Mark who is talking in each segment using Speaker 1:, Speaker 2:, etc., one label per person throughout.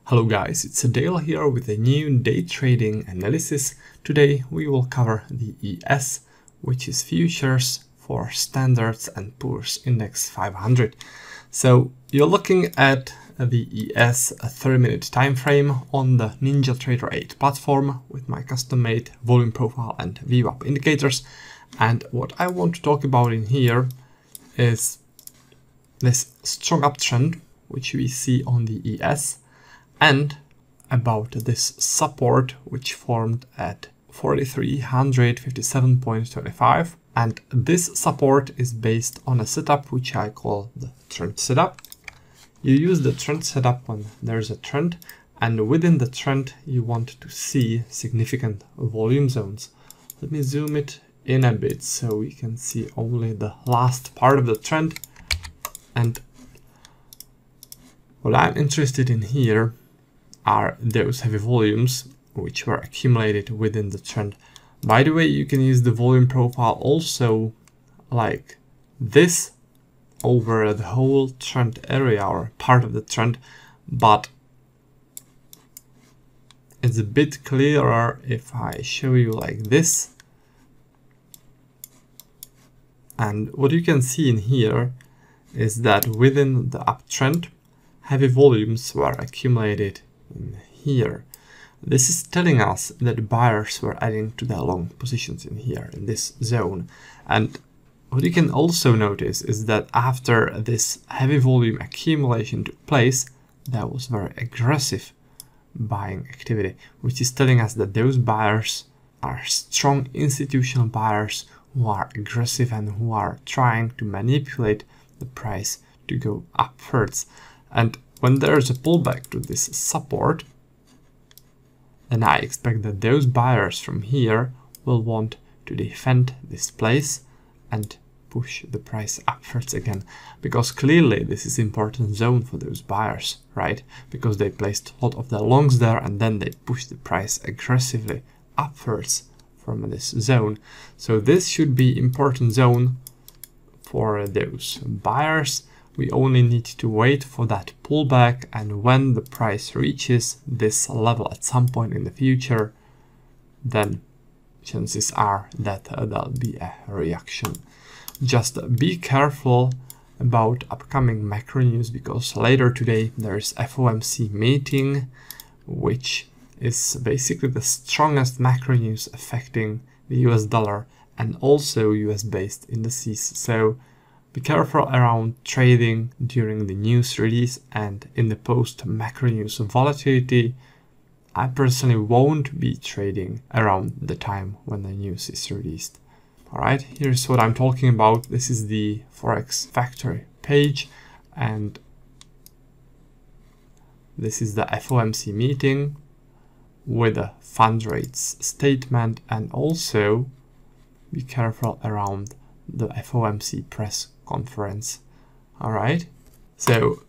Speaker 1: Hello guys, it's Adele here with a new day trading analysis. Today we will cover the ES, which is futures for Standards and Poor's Index 500. So you're looking at the ES 30-minute time frame on the NinjaTrader 8 platform with my custom-made volume profile and VWAP indicators. And what I want to talk about in here is this strong uptrend which we see on the ES, and about this support which formed at 4357.25, and this support is based on a setup which I call the trend setup. You use the trend setup when there's a trend, and within the trend you want to see significant volume zones. Let me zoom it in a bit so we can see only the last part of the trend. And what I'm interested in here are those heavy volumes which were accumulated within the trend. By the way, you can use the volume profile also like this over the whole trend area or part of the trend, but it's a bit clearer if I show you like this. And what you can see in here is that within the uptrend, heavy volumes were accumulated in here. This is telling us that buyers were adding to their long positions in here, in this zone. And what you can also notice is that after this heavy volume accumulation took place, there was very aggressive buying activity, which is telling us that those buyers are strong institutional buyers who are aggressive and who are trying to manipulate the price to go upwards. And when there's a pullback to this support, then I expect that those buyers from here will want to defend this place and push the price upwards again, because clearly this is important zone for those buyers, right? Because they placed a lot of their longs there and then they push the price aggressively upwards from this zone. So this should be important zone for those buyers. We only need to wait for that pullback, and when the price reaches this level at some point in the future, then chances are that there'll be a reaction. Just be careful about upcoming macro news, because later today there is FOMC meeting, which is basically the strongest macro news affecting the US dollar and also US based indices. So be careful around trading during the news release and in the post macro news volatility. I personally won't be trading around the time when the news is released. Alright, here's what I'm talking about. This is the Forex Factory page, and this is the FOMC meeting with a fund rates statement, and also be careful around the FOMC press conference. All right, so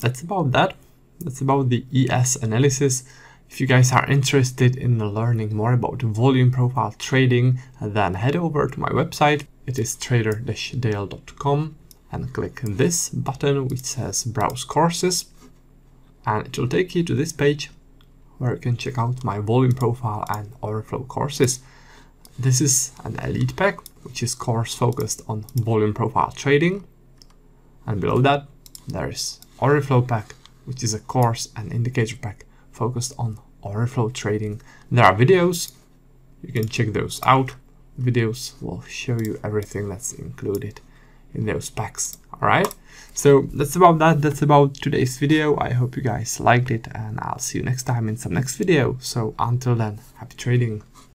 Speaker 1: that's about that. That's about the ES analysis. If you guys are interested in learning more about volume profile trading, then head over to my website. It is trader-dale.com and click this button which says browse courses, and it will take you to this page where you can check out my volume profile and order flow courses. This is an elite pack, which is course focused on volume profile trading. And below that, there is order flow pack, which is a course and indicator pack focused on order flow trading. There are videos, you can check those out. Videos will show you everything that's included in those packs. All right, so that's about that. That's about today's video. I hope you guys liked it, and I'll see you next time in some next video. So until then, happy trading.